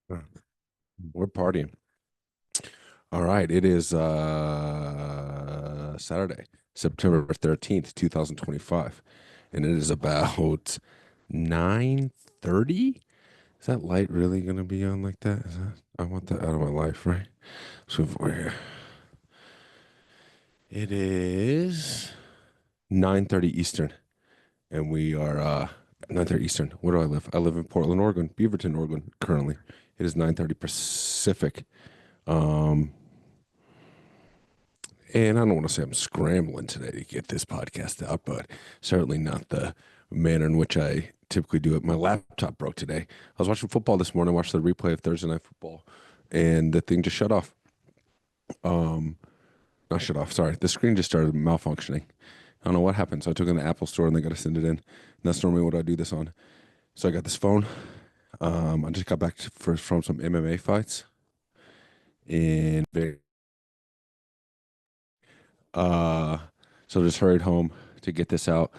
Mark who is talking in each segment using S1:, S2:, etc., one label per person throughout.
S1: Uh, We're partying. All right. It is Saturday, September 13th, 2025. And it is about 9:30. Is that light really gonna be on like that? I want that out of my life, right? So for here. It is 9:30 Eastern. And we are 9:30 Eastern. Where do I live? I live in Portland, Oregon, Beaverton, Oregon, currently. It is 9:30 Pacific. Um And I don't want to say I'm scrambling today to get this podcast out, but certainly not the manner in which I typically do it. My laptop broke today. I was watching football this morning, watched the replay of Thursday Night Football, and the thing just shut off. Um, Not shut off, sorry. The screen just started malfunctioning. I don't know what happened. So I took it in the Apple store and they got to send it in. And that's normally what I do this on. So I got this phone. I just got back from some MMA fights. And uh, so just hurried home to get this out.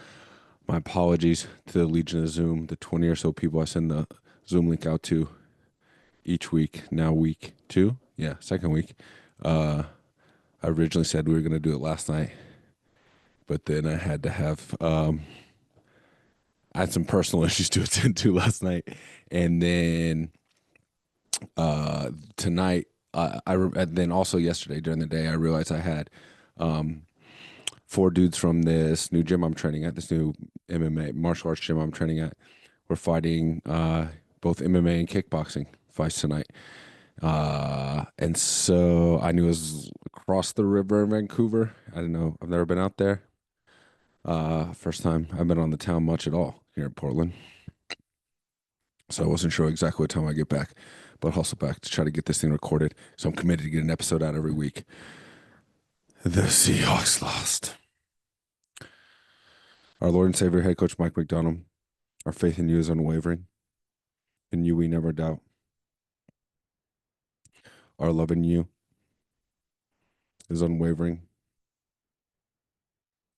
S1: My apologies to the Legion of Zoom, the 20 or so people I send the Zoom link out to each week. Now week two, yeah, second week. Uh, I originally said we were going to do it last night, but then I had to have I had some personal issues to attend to last night, and then tonight, and then also yesterday during the day, I realized I had um, four dudes from this new gym I'm training at, this new MMA martial arts gym I'm training at. We're fighting both MMA and kickboxing fights tonight. And so I knew it was across the river in Vancouver. I didn't know. I've never been out there. First time I've been on the town much at all here in Portland. So I wasn't sure exactly what time I get back, but hustle back to try to get this thing recorded. So I'm committed to get an episode out every week. The Seahawks lost. Our Lord and Savior, head coach Mike McDonald. Our faith in you is unwavering. In you we never doubt. Our love in you is unwavering.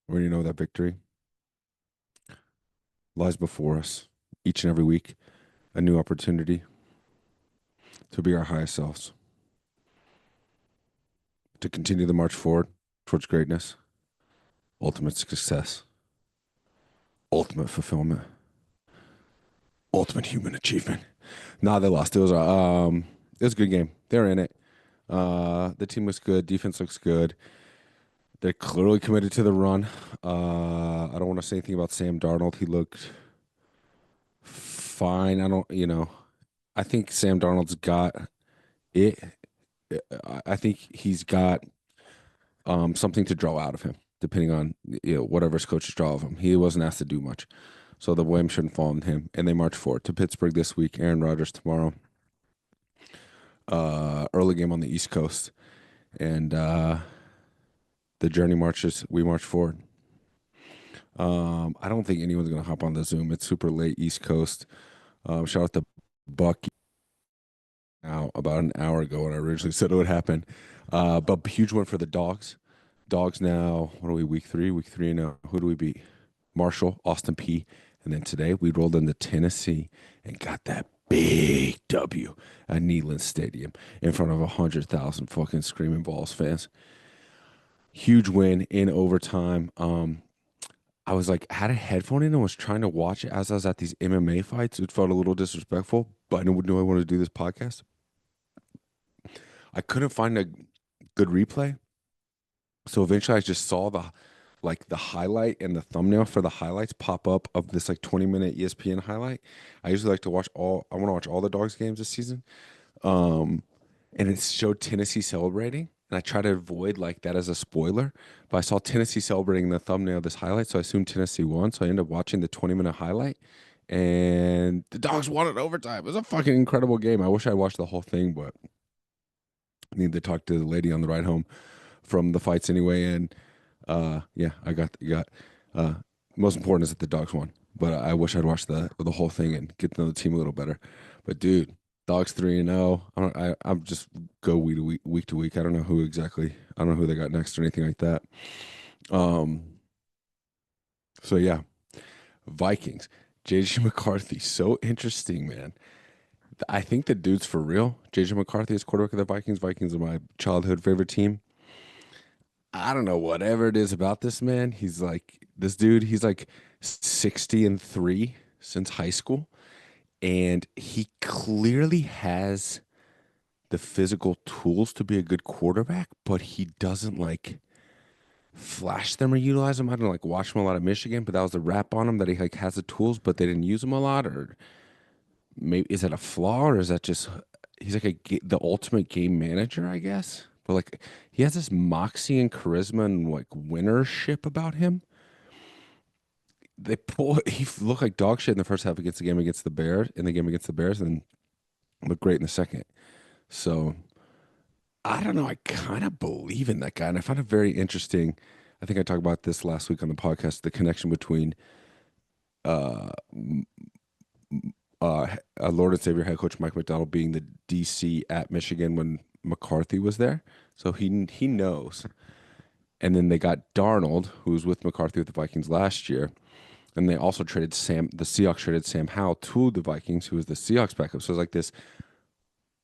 S1: We know that victory lies before us each and every week, a new opportunity to be our highest selves, to continue the march forward towards greatness, ultimate success, ultimate fulfillment, ultimate human achievement. Nah, they lost. It was a good game. They're in it. The team looks good. Defense looks good. They're clearly committed to the run. I don't want to say anything about Sam Darnold. He looked fine. I think Sam Darnold's got it. I think he's got something to draw out of him, depending on whatever his coaches draw of him. He wasn't asked to do much, so the blame shouldn't fall on him. And they march forward to Pittsburgh this week. Aaron Rodgers tomorrow. Early game on the East Coast, and the journey marches. We march forward. I don't think anyone's gonna hop on the Zoom. It's super late East Coast. Shout out to Bucky now about an hour ago when I originally said it would happen. But huge one for the Dogs. Dogs now, what are we, week three? Week three now. Who do we beat? Marshall, Austin P. And then today we rolled into Tennessee and got that big W at Neyland Stadium in front of 100,000 fucking screaming balls fans. Huge win in overtime. I was like, had a headphone in and was trying to watch it as I was at these MMA fights. It felt a little disrespectful, but I knew I wanted to do this podcast. I couldn't find a good replay. So eventually I just saw the highlight and the thumbnail for the highlights pop up of this like 20-minute ESPN highlight. I usually like to I want to watch all the Dogs games this season. Um, and it showed Tennessee celebrating. And I try to avoid like that as a spoiler, but I saw Tennessee celebrating in the thumbnail of this highlight, so I assumed Tennessee won. So I ended up watching the 20-minute highlight, and the Dogs won in overtime. It was a fucking incredible game. I wish I watched the whole thing, but I need to talk to the lady on the ride home from the fights anyway. And yeah, I got uh, most important is that the Dogs won. But I wish I'd watched the whole thing and get to know the team a little better. But dude, Dogs 3-0. I'm just go week to week. I don't know who exactly. I don't know who they got next or anything like that. Um. So yeah, Vikings. JJ McCarthy. So interesting, man. I think the dude's for real. JJ McCarthy is quarterback of the Vikings. Vikings are my childhood favorite team. I don't know, whatever it is about this man. He's like this dude, he's like 60-3 since high school. And he clearly has the physical tools to be a good quarterback, but he doesn't like flash them or utilize them. I don't like watch him a lot of Michigan, but that was the rap on him that he like has the tools, but they didn't use him a lot. Or maybe is that a flaw, or is that just he's like the ultimate game manager, I guess. But like he has this moxie and charisma and like winnership about him. They pull. He looked like dog shit in the first half against the game against the Bears, in the game against the Bears, and looked great in the second. So I don't know. I kind of believe in that guy, and I find it very interesting. I think I talked about this last week on the podcast. The connection between uh, Lord and Savior head coach Mike McDonald being the DC at Michigan when McCarthy was there, so he knows. And then they got Darnold, who was with McCarthy with the Vikings last year, and they also traded Sam. The Seahawks traded Sam Howell to the Vikings, who was the Seahawks backup. So it's like this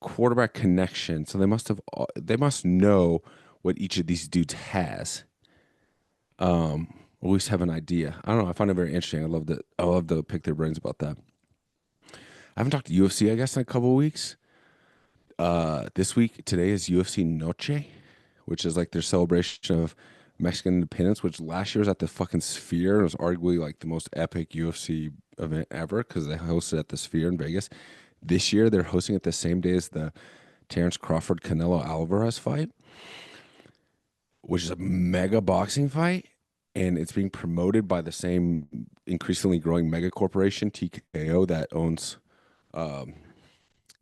S1: quarterback connection. So they must know what each of these dudes has. At least have an idea. I don't know. I find it very interesting. I love to pick their brains about that. I haven't talked to UFC, I guess, in a couple of weeks. This week, today is UFC Noche, which is like their celebration of Mexican independence, which last year was at the fucking Sphere. It was arguably like the most epic UFC event ever because they hosted at the Sphere in Vegas. This year, they're hosting it the same day as the Terrence Crawford Canelo Alvarez fight, which is a mega boxing fight. And it's being promoted by the same increasingly growing mega corporation, TKO, that owns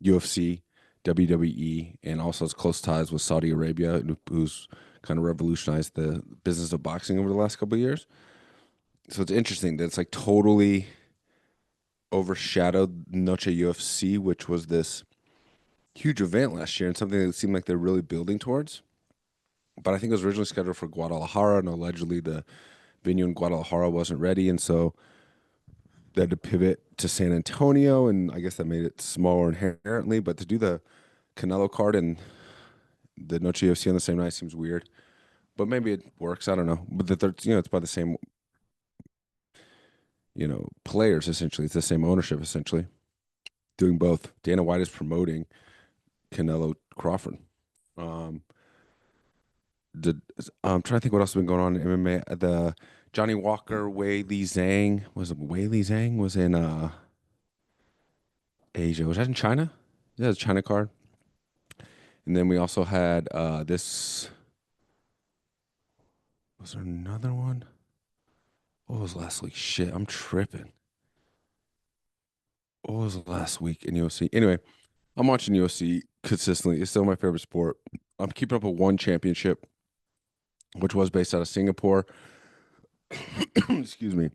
S1: UFC, WWE, and also has close ties with Saudi Arabia, who's kind of revolutionized the business of boxing over the last couple of years. So it's interesting that it's like totally overshadowed Noche UFC, which was this huge event last year and something that seemed like they're really building towards. But I think it was originally scheduled for Guadalajara, and allegedly the venue in Guadalajara wasn't ready, and so they had to pivot to San Antonio, and I guess that made it smaller inherently. But to do the Canelo card and the Noche UFC on the same night seems weird, but maybe it works. I don't know. But it's by the same players essentially. It's the same ownership essentially, doing both. Dana White is promoting Canelo Crawford. Um, did I'm trying to think what else has been going on in MMA. The Johnny Walker, Wei Li Zhang Wei Li Zhang was in Asia. Was that in China? Yeah, it's a China card. And then we also had this. Was there another one? What was last week? Shit, I'm tripping. What was last week in UFC? Anyway, I'm watching UFC consistently. It's still my favorite sport. I'm keeping up with one championship, which was based out of Singapore. Excuse me.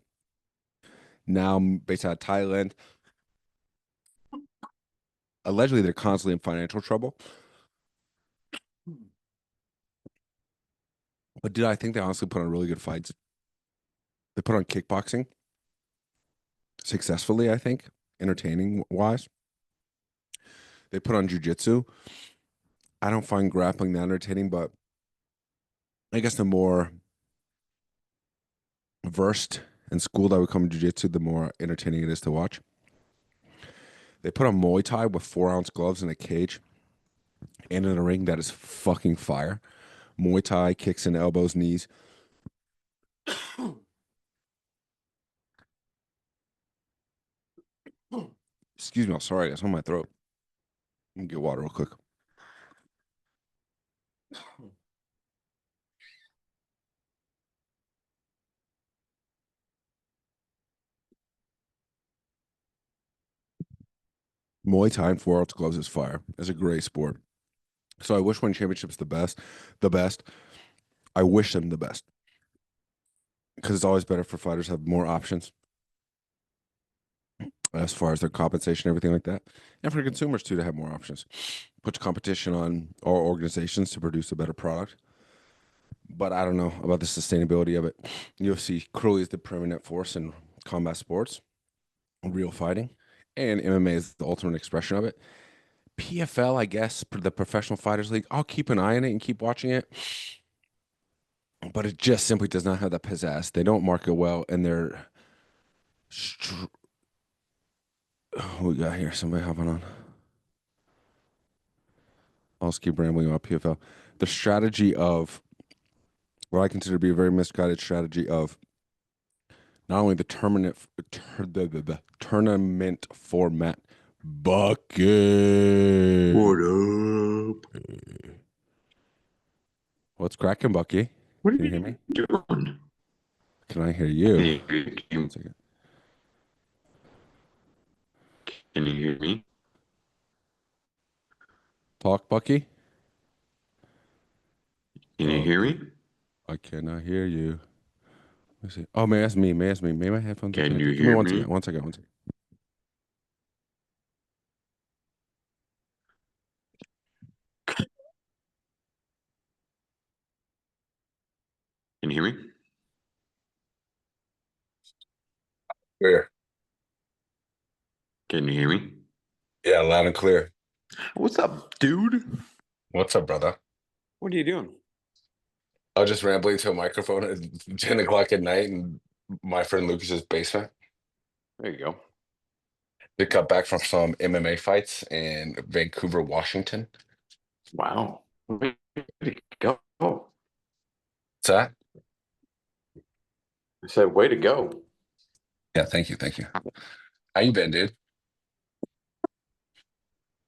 S1: Now I'm based out of Thailand. Allegedly, they're constantly in financial trouble. But did I think they honestly put on really good fights? They put on kickboxing successfully, I think, entertaining wise. They put on jujitsu. I don't find grappling that entertaining, but I guess the more versed and schooled I become in jiu-jitsu, the more entertaining it is to watch. They put on Muay Thai with 4-ounce gloves in a cage and in a ring that is fucking fire. Muay Thai, kicks and elbows, knees. Excuse me, I'm sorry, that's on my throat. Let me get water real quick. Muay Thai and 4-ounce gloves is fire. It's a great sport. So I wish one championship's the best. I wish them the best because it's always better for fighters to have more options as far as their compensation, everything like that, and for consumers too to have more options. Puts competition on all organizations to produce a better product. But I don't know about the sustainability of it. UFC clearly is the preeminent force in combat sports, real fighting, and MMA is the ultimate expression of it. PFL, I guess, the Professional Fighters League, I'll keep an eye on it and keep watching it, but it just simply does not have that pizzazz. They don't market well, and they're. Who we got here? Somebody hopping on. I'll just keep rambling about PFL. The strategy of what I consider to be a very misguided strategy of not only the tournament format, Bucky.
S2: What up?
S1: What's cracking, Bucky?
S2: What
S1: Can
S2: are
S1: you hear me?
S2: you doing?
S1: Can I hear you? One second.
S2: Can you hear me?
S1: Talk, Bucky.
S2: Can you
S1: Oh,
S2: hear me?
S1: I cannot hear you. Let me see. Oh, man, that's me. Man, that's me. Maybe my headphones are
S2: Can you
S1: connected. Give me
S2: hear
S1: one
S2: me?
S1: second. One second. One second.
S2: Can you hear me?
S1: Clear.
S2: Can you hear me?
S1: Yeah, loud and clear.
S2: What's up, dude?
S1: What's up, brother?
S2: What are you doing?
S1: I was just rambling to a microphone at 10 o'clock at night in my friend Lucas's basement.
S2: There you go.
S1: They got back from some MMA fights in Vancouver, Washington.
S2: Wow. Way to go. I
S1: What's that?
S2: said, way to go.
S1: Yeah, thank you. Thank you. How you been, dude?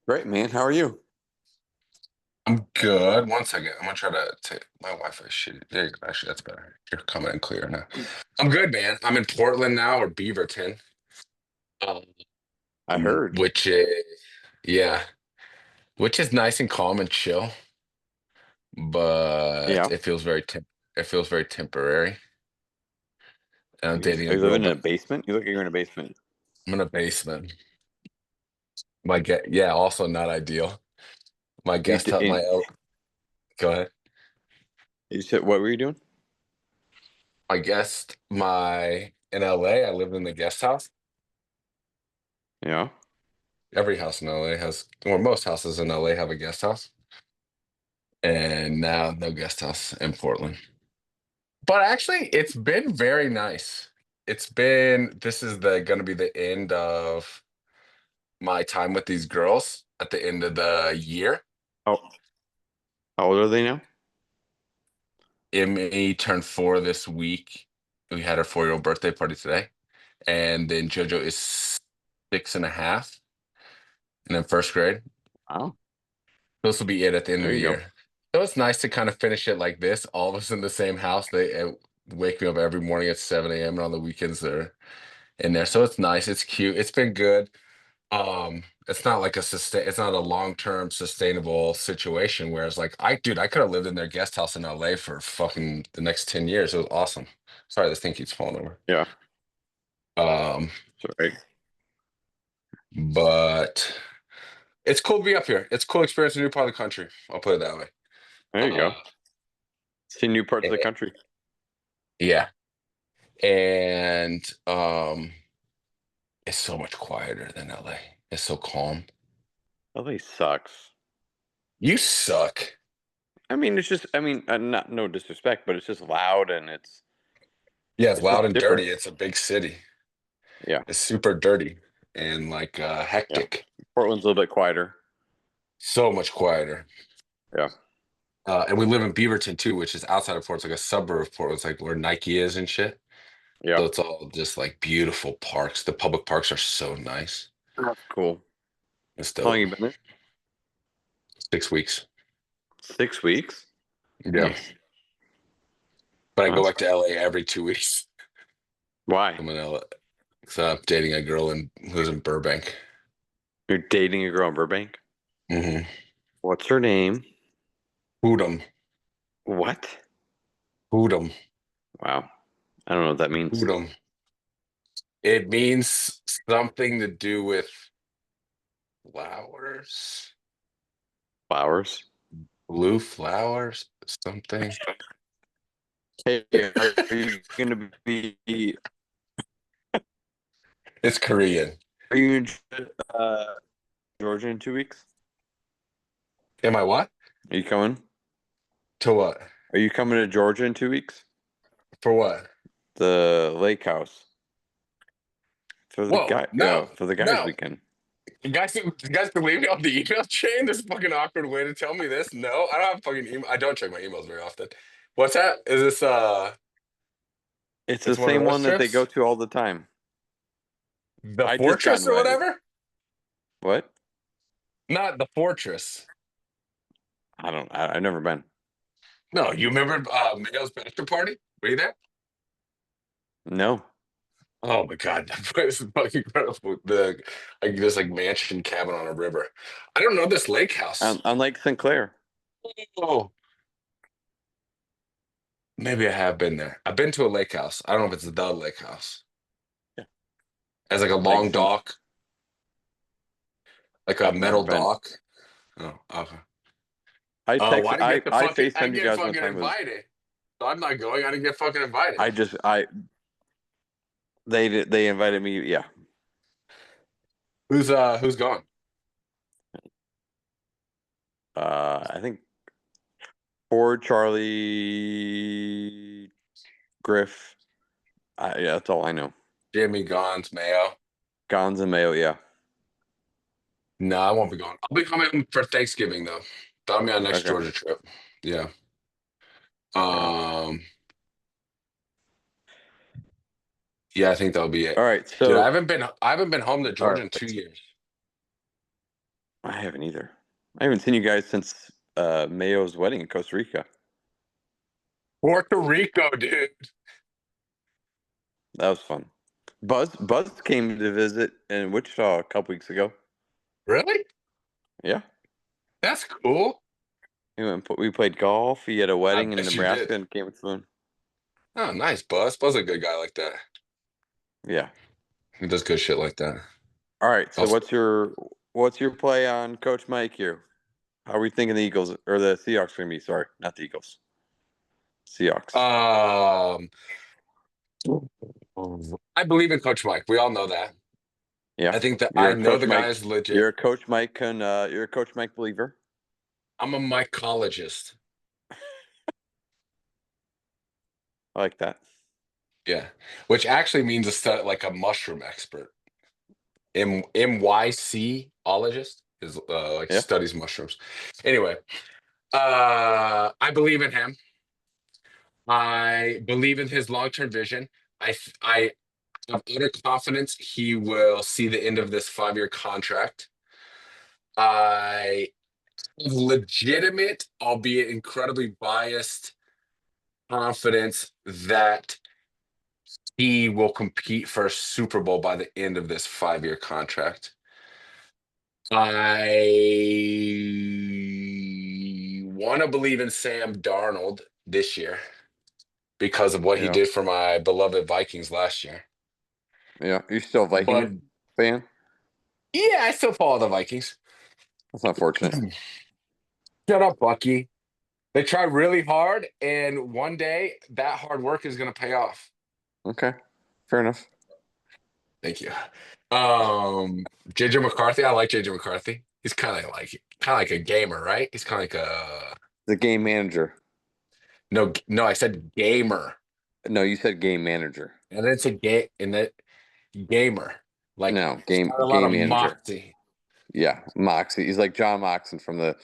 S2: Great, man. How are you?
S1: I'm good. One second. I'm gonna try to take my Wi-Fi shit. There you go. Actually, that's better. You're coming in clear now. I'm good, man. I'm in Portland now, or Beaverton, um,
S2: I heard.
S1: which is yeah, which is nice and calm and chill, but
S2: Yeah.
S1: it feels very temporary. And I'm dating
S2: Are
S1: a
S2: you
S1: girl,
S2: living in a
S1: but
S2: basement? You look like you're in a basement.
S1: I'm in a basement. Yeah, also not ideal. My
S2: You,
S1: guest
S2: d-
S1: house,
S2: in,
S1: go ahead.
S2: you said, what were you doing?
S1: In LA, I lived in the guest house.
S2: Yeah.
S1: Every house in LA has, or most houses in LA have a guest house. And now no guest house in Portland. But actually, it's been very nice. This is going to be the end of my time with these girls at the end of the year.
S2: Oh, how old are they now?
S1: Emmy turned 4 this week. We had her 4-year-old birthday party today. And then JoJo is 6.5 and in first grade.
S2: Wow.
S1: This will be it at the end of
S2: There
S1: the
S2: you go.
S1: year. So it's nice to kind of finish it like this, all of us in the same house. They wake me up every morning at 7 a.m. and on the weekends they're in there. So it's nice. It's cute. It's been good. It's not like it's not a long-term sustainable situation. Whereas like I could have lived in their guest house in LA for fucking the next 10 years. It was awesome. Sorry, this thing keeps falling over.
S2: Yeah.
S1: Um,
S2: Sorry.
S1: but it's cool to be up here. It's a cool experience in a new part of the country. I'll put it that way.
S2: There you go.
S1: Uh,
S2: See new parts of the
S1: eh,
S2: country.
S1: yeah. And it's so much quieter than LA. It's so calm.
S2: LA sucks.
S1: You suck.
S2: I mean, it's just, not no disrespect, but it's just loud and
S1: Yeah, it's
S2: it's just
S1: loud and
S2: different.
S1: dirty. It's a big city.
S2: Yeah,
S1: It's super dirty and like
S2: yeah.
S1: hectic.
S2: Portland's a little bit quieter.
S1: So much quieter.
S2: Yeah,
S1: And we live in Beaverton too, which is outside of Portland. It's like a suburb of Portland. It's like where Nike is and shit.
S2: yeah.
S1: So it's all just like beautiful parks. The public parks are so nice.
S2: That's cool.
S1: It's
S2: How long
S1: dope.
S2: you been there?
S1: 6 weeks.
S2: 6 weeks.
S1: Yeah.
S2: Nice.
S1: But I go
S2: That's
S1: back to LA every 2 weeks.
S2: why
S1: I'm in LA. So I'm dating a girl who lives in Burbank.
S2: you're dating a girl in Burbank.
S1: Mm-hmm.
S2: What's her name?
S1: Hoodum.
S2: What?
S1: Hoodum.
S2: Wow. I don't know what that means.
S1: Hoodum. It means something to do with flowers,
S2: Flowers.
S1: blue flowers, something.
S2: Hey, are you gonna be?
S1: It's Korean.
S2: Are you in Georgia in 2 weeks?
S1: Am I what?
S2: Are you coming?
S1: To what?
S2: Are you coming to Georgia in 2 weeks?
S1: For what?
S2: The lake house for the
S1: Whoa,
S2: guy,
S1: no,
S2: for the guys'
S1: no.
S2: weekend.
S1: You guys can leave me off the email chain. This is a fucking awkward way to tell me this. No, I don't have fucking email. I don't check my emails very often. What's that? Is this
S2: It's the
S1: it's one of
S2: same
S1: those
S2: one that they go
S1: trips?
S2: to all the time.
S1: The
S2: I just got
S1: fortress or
S2: invited.
S1: whatever?
S2: What?
S1: Not the fortress.
S2: I don't. I've never been.
S1: No, you remember Mayo's bachelor party? Were you there?
S2: No.
S1: Oh my god, that place is fucking incredible. The like this like mansion cabin on a river. I don't know this lake house.
S2: On Lake Sinclair.
S1: Oh, maybe I have been there. I've been to a lake house. I don't know if it's the lake house.
S2: Yeah.
S1: As like a
S2: Lake
S1: long
S2: Sin.
S1: dock, like a
S2: I've never
S1: metal
S2: been.
S1: dock. Oh, okay.
S2: I
S1: Oh,
S2: text.
S1: well, I didn't get the
S2: I
S1: fucking. I
S2: FaceTimed
S1: didn't
S2: you
S1: get
S2: guys one
S1: fucking
S2: time. It was
S1: invited. So I'm not going. I didn't get fucking invited.
S2: I just I they invited me. Yeah.
S1: Who's gone?
S2: I think Ford, Charlie, Griff. Yeah, that's all I know.
S1: Jimmy Gons, Mayo.
S2: Gons and Mayo. Yeah.
S1: No, I won't be going. I'll be coming for Thanksgiving though. That'll be our next
S2: Okay.
S1: Georgia trip. Yeah.
S2: Yeah.
S1: Um. Yeah, I think that'll be it.
S2: All right.
S1: Dude,
S2: So,
S1: I haven't been home to
S2: all
S1: Georgia in
S2: right.
S1: 2 years.
S2: I haven't either. I haven't seen you guys since Mayo's wedding in Costa Rica.
S1: Puerto Rico, dude.
S2: That was fun. Buzz came to visit in Wichita a couple weeks ago.
S1: Really?
S2: Yeah.
S1: That's cool.
S2: We played golf. He had a
S1: I
S2: wedding in
S1: bet you did.
S2: Nebraska and came with Spoon.
S1: Oh, nice, Buzz. Buzz is a good guy like that.
S2: Yeah.
S1: He does good shit like that.
S2: All right. So
S1: Also,
S2: what's your play on Coach Mike here? How are we thinking the Eagles or the Seahawks going to be? Sorry, not the Eagles. Seahawks.
S1: um, I believe in Coach Mike. We all know that.
S2: Yeah.
S1: I think that
S2: You're
S1: I
S2: a
S1: know
S2: Coach
S1: the guy
S2: Mike.
S1: is legit.
S2: You're a Coach Mike believer.
S1: I'm a mycologist.
S2: I like that.
S1: Yeah, which actually means a like a mushroom expert. MYC ologist is like
S2: Yeah.
S1: studies mushrooms. Anyway, I believe in him. I believe in his long-term vision. I have utter confidence he will see the end of this 5-year contract. I have legitimate, albeit incredibly biased, confidence that he will compete for a Super Bowl by the end of this 5-year contract. I want to believe in Sam Darnold this year because of what he
S2: Yeah.
S1: did for my beloved Vikings last year.
S2: Yeah. You still a
S1: But
S2: Viking fan?
S1: yeah, I still follow the Vikings.
S2: That's unfortunate.
S1: Shut up, Bucky. They try really hard, and one day that hard work is going to pay off.
S2: Okay. Fair enough.
S1: Thank you. JJ McCarthy, I like JJ McCarthy. He's kind of like a gamer, right? He's kind of like a
S2: The game manager.
S1: no, I said gamer.
S2: No, you said game manager.
S1: And it's a game and that gamer. Like
S2: No,
S1: he's got a lot
S2: game
S1: of
S2: manager.
S1: moxie.
S2: Yeah, Moxie. He's like John Moxon from the.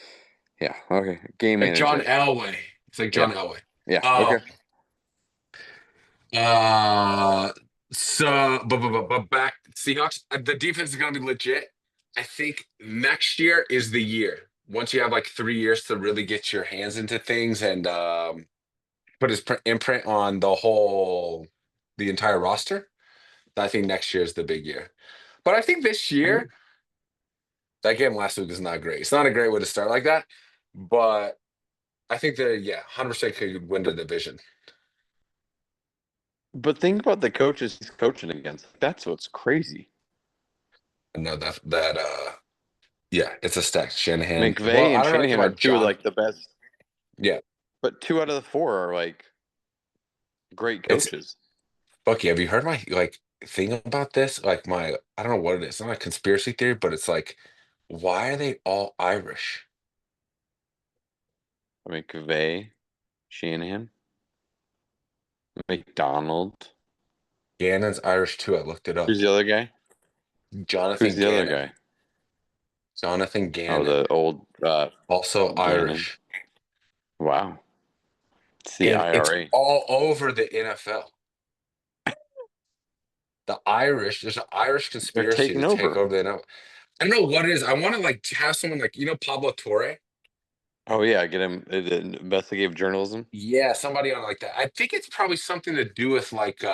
S2: Yeah. Okay. Game
S1: Like John
S2: manager.
S1: Elway. It's like John
S2: Yeah.
S1: Elway.
S2: Yeah.
S1: Uh
S2: Okay.
S1: uh but back Seahawks, the defense is gonna be legit. I think next year is the year. Once you have like 3 years to really get your hands into things and put his imprint on the entire roster. I think next year is the big year. But I think this year, that game last week is not great. It's not a great way to start like that, but I think that 100% could win the division.
S2: But think about the coaches he's coaching against. That's what's crazy.
S1: And no, yeah, it's a stack. Shanahan. Well,
S2: McVay
S1: I
S2: and
S1: don't know anything
S2: Shanahan are
S1: about
S2: two of
S1: John.
S2: like the best,
S1: Yeah,
S2: but 2 out of the 4 are like great
S1: it's
S2: coaches.
S1: Bucky. Have you heard my like? thing about this, like I don't know what it is. It's not a conspiracy theory, but it's like, why are they all Irish?
S2: McVay, Shanahan, McDonald.
S1: Gannon's Irish too. I looked it
S2: Who's
S1: up.
S2: the other guy? Who's
S1: Jonathan
S2: the other
S1: Gannon.
S2: guy?
S1: Jonathan
S2: Oh,
S1: Gannon.
S2: the old
S1: Also
S2: Gannon.
S1: Irish.
S2: Wow. It's the
S1: And it's
S2: IRA.
S1: all over the NFL. The Irish, there's an Irish
S2: They're
S1: conspiracy to
S2: taking
S1: take
S2: over.
S1: over the NFL. I don't know what it is. I want to like have someone like, Pablo Torre?
S2: Oh yeah, get him investigative journalism.
S1: Yeah, somebody on like that. I think it's probably something to do with like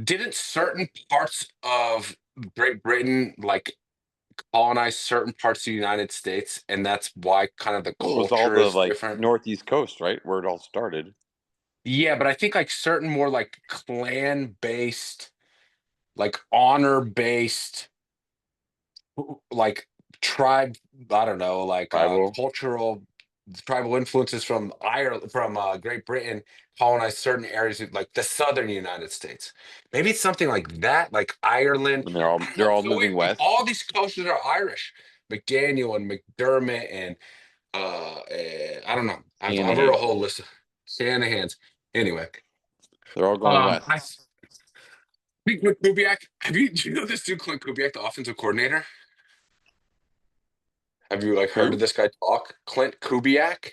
S1: didn't certain parts of Great Britain like colonize certain parts of the United States, and that's why kind of the
S2: Well, it was all
S1: culture
S2: the
S1: is
S2: like
S1: different.
S2: northeast coast, right, where it all started.
S1: Yeah, but I think like certain more like clan based, like honor based, like tribe, I don't know, like
S2: Tribal.
S1: cultural tribal influences from Ireland, from Great Britain, colonized certain areas of like the southern United States. Maybe it's something like that, like Ireland.
S2: And
S1: I don't
S2: they're
S1: know.
S2: all
S1: So
S2: moving
S1: all
S2: west.
S1: these coaches are Irish. McDaniel and McDermott and I don't know. I've wrote a
S2: Shanahan.
S1: whole list of Shanahan's. Anyway,
S2: They're all going
S1: I
S2: west.
S1: think with Kubiak. Do you know this dude Clint Kubiak, the offensive coordinator? Have you like heard of
S2: Who?
S1: this guy talk? Clint Kubiak.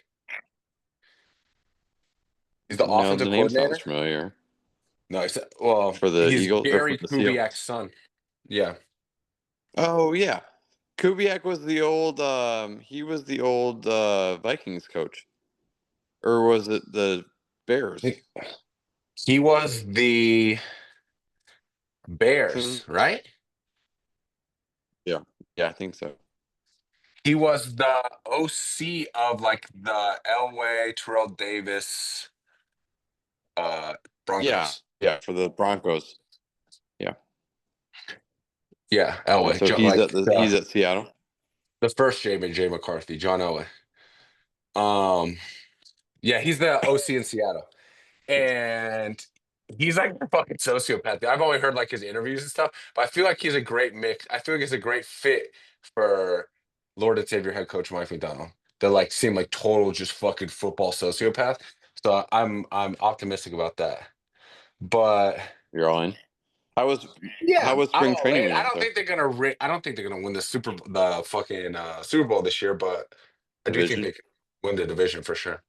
S1: He's the
S2: No,
S1: offensive
S2: the name sounds
S1: coordinator.
S2: familiar.
S1: No, well,
S2: For the
S1: he's
S2: Eagles or for
S1: Gary
S2: the
S1: Kubiak's
S2: Seahawks?
S1: son. Yeah.
S2: Oh yeah. Kubiak was the old he was the old Vikings coach. Or was it the Bears?
S1: He he was the
S2: Hmm.
S1: Bears, right?
S2: Yeah. Yeah, I think so.
S1: He was the OC of like the Elway, Terrell Davis, uh,
S2: Yeah.
S1: Broncos.
S2: Yeah, for the Broncos. Yeah.
S1: Yeah, Elway,
S2: So he's at he's at Seattle.
S1: the first J McCarthy, John Elway. Um, yeah, he's the OC in Seattle, and he's like a fucking sociopath. I've only heard like his interviews and stuff, but I feel like he's a great mix. I feel like he's a great fit for Lord and Savior head coach Mike McDonald. They like seem like total just fucking football sociopath. So I'm optimistic about that. But
S2: You're all in. How was
S1: yeah,
S2: how was
S1: I'm
S2: spring
S1: all
S2: training
S1: in.
S2: when you went there?
S1: I don't think they're gonna win the fucking Super Bowl this year, but I do think
S2: Division?
S1: they can win the division for sure.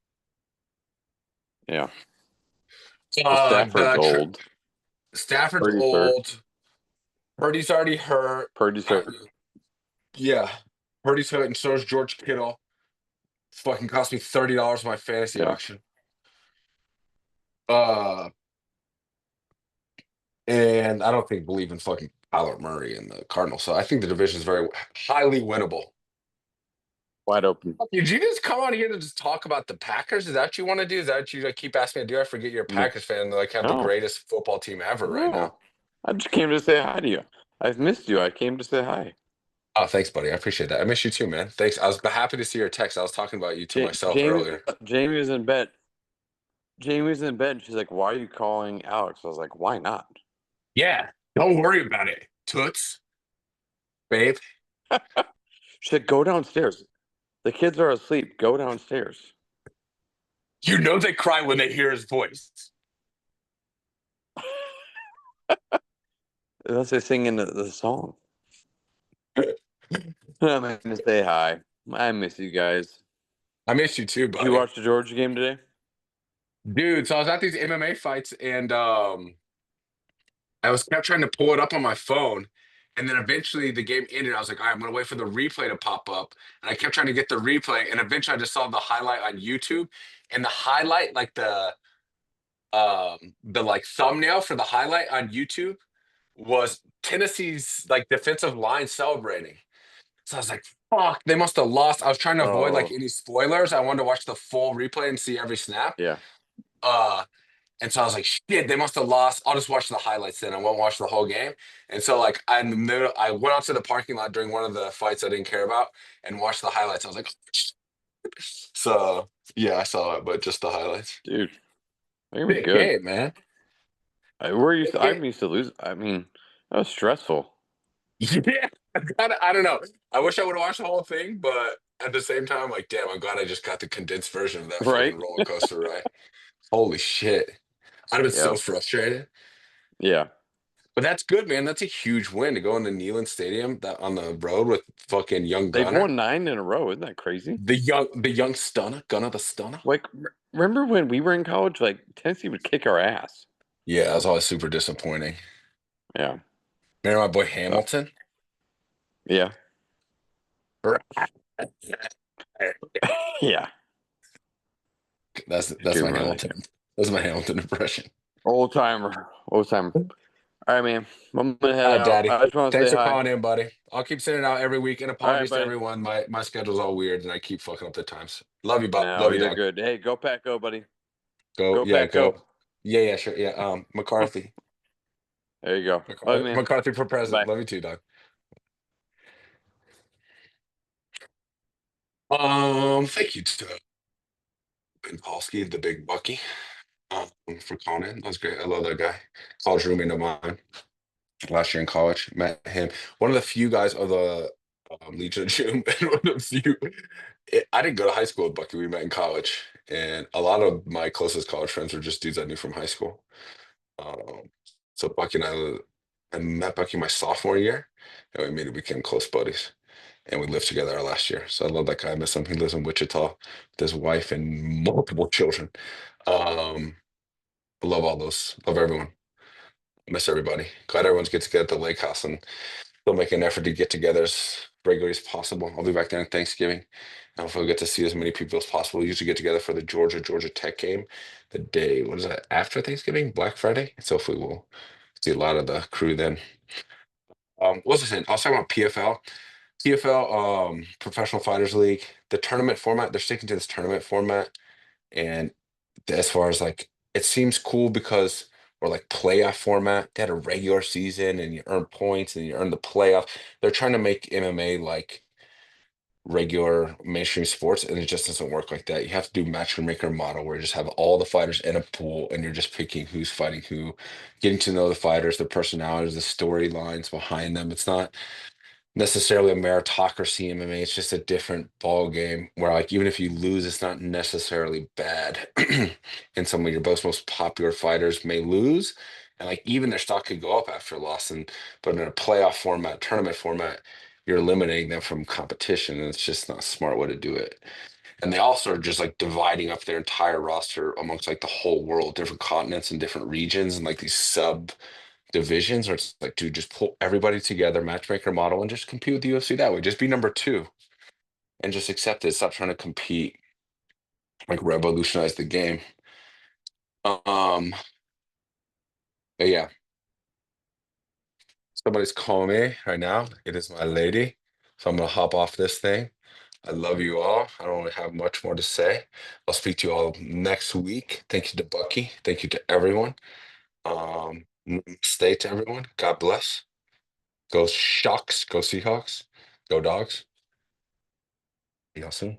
S2: Yeah. Well, Stafford's old.
S1: Stafford's
S2: Purdy's hurt.
S1: old. Purdy's already hurt.
S2: Purdy's hurt.
S1: Yeah, Purdy's hurt, and so is George Kittle. Fucking cost me $30 my fantasy
S2: Yeah.
S1: auction. Uh, and I don't believe in fucking Kyler Murray and the Cardinals. So I think the division is very highly winnable.
S2: Wide open.
S1: Did you just come on here to just talk about the Packers? Is that what you want to do? Is that what you like, keep asking me to do? I forget you're a
S2: No.
S1: Packers fan. Like have the
S2: No.
S1: greatest football team ever right now.
S2: No. I just came to say hi to you. I've missed you. I came to say hi.
S1: Oh, thanks, buddy. I appreciate that. I miss you too, man. Thanks. I was happy to see your text. I was talking about you to myself
S2: Jamie
S1: earlier.
S2: Jamie was in bed. Jamie was in bed and she's like, "Why are you calling Alex?" I was like, "Why not?"
S1: Yeah, don't worry about it, Toots, babe.
S2: She said, "Go downstairs. The kids are asleep. Go downstairs."
S1: You know they cry when they hear his voice.
S2: Unless they sing in the song. I'm gonna say hi. I miss you guys.
S1: I miss you too,
S2: Did you
S1: buddy.
S2: watch the Georgia game today?
S1: Dude, so I was at these MMA fights and I was kept trying to pull it up on my phone. And then eventually the game ended. I was like, all right, I'm gonna wait for the replay to pop up. And I kept trying to get the replay. And eventually I just saw the highlight on YouTube. And the highlight, like the like thumbnail for the highlight on YouTube was Tennessee's like defensive line celebrating. So I was like, fuck, they must have lost. I was trying to avoid like
S2: Oh,
S1: any spoilers. I wanted to watch the full replay and see every snap.
S2: yeah.
S1: Uh, and so I was like, shit, they must have lost. I'll just watch the highlights then. I won't watch the whole game. And so like I went out to the parking lot during one of the fights I didn't care about and watched the highlights. I was like, So yeah, I saw it, but just the highlights.
S2: Dude, they're gonna be
S1: Big
S2: good.
S1: game, man.
S2: We're used
S1: Big
S2: to, I
S1: game.
S2: used to lose. I mean, that was stressful,
S1: Yeah, I don't know. I wish I would have watched the whole thing, but at the same time, like, damn, I'm glad I just got the condensed version of that
S2: right?
S1: fucking roller coaster ride. Holy shit. I'd have been so
S2: Yeah,
S1: frustrated.
S2: yeah.
S1: But that's good, man. That's a huge win to go into Neyland Stadium that on the road with fucking young
S2: They've
S1: Gunner.
S2: won 9 in a row. Isn't that crazy?
S1: The young stunner, Gunner the stunner.
S2: Like, remember when we were in college? Like, Tennessee would kick our ass.
S1: Yeah, that was always super disappointing.
S2: Yeah,
S1: Remember my boy
S2: uh,
S1: Hamilton?
S2: yeah, yeah.
S1: That's
S2: Dude,
S1: my
S2: really.
S1: Hamilton. That's my Hamilton impression.
S2: Old timer, old timer. All right, man. I'm gonna
S1: All
S2: head
S1: right,
S2: out.
S1: Daddy.
S2: I just want to
S1: Thanks
S2: say
S1: for
S2: hi.
S1: calling in, buddy. I'll keep sending it out every week. And
S2: All right,
S1: apologies to
S2: buddy.
S1: everyone. My schedule's all weird, and I keep fucking up the times. Love you,
S2: No,
S1: love you,
S2: you're
S1: dog.
S2: good. Hey, go Pack, go, buddy.
S1: Go,
S2: Go
S1: yeah,
S2: Pack, go.
S1: go. Yeah, sure, yeah. McCarthy,
S2: There you go. Love you, man.
S1: McCarthy for president.
S2: Bye.
S1: Love you too, dog. Thank you to Ben Polsky, the big Bucky, for calling in. That was great. I love that guy. College roommate of mine last year in college. Met him. One of the few guys of the Legion of Doom, and one of the few. I didn't go to high school with Bucky. We met in college, and a lot of my closest college friends were just dudes I knew from high school. Um, so Bucky and I met Bucky my sophomore year, and we immediately became close buddies. And we lived together our last year. So I love that guy. I miss him. He lives in Wichita with his wife and multiple children. Um, I love all those. Love everyone. Miss everybody. Glad everyone's get together at the lake house and still make an effort to get together as regularly as possible. I'll be back there on Thanksgiving. And hopefully we'll get to see as many people as possible. We usually get together for the Georgia Tech game the day, what is that, after Thanksgiving? Black Friday. So hopefully we'll see a lot of the crew then. What was I saying? I was talking about PFL. PFL, Professional Fighters League, the tournament format, they're sticking to this tournament format. And as far as like, it seems cool because or like playoff format, they had a regular season and you earn points and you earn the playoff. They're trying to make MMA like regular mainstream sports, and it just doesn't work like that. You have to do matchmaker model where you just have all the fighters in a pool and you're just picking who's fighting who, getting to know the fighters, their personalities, the storylines behind them. It's not necessarily a meritocracy MMA. It's just a different ball game where like even if you lose, it's not necessarily bad. And some of your most popular fighters may lose. And like even their stock could go up after a loss. And but in a playoff format, tournament format, you're eliminating them from competition. And it's just not a smart way to do it. And they also are just like dividing up their entire roster amongst like the whole world, different continents and different regions and like these sub divisions where it's like, dude, just pull everybody together, matchmaker model, and just compete with the UFC that way. Just be number two and just accept it. Stop trying to compete, like revolutionize the game. But yeah, somebody's calling me right now. It is my lady. So I'm gonna hop off this thing. I love you all. I don't really have much more to say. I'll speak to you all next week. Thank you to Bucky. Thank you to everyone. Stay to everyone. God bless. Go Shocks. Go Seahawks. Go Dogs. See y'all soon.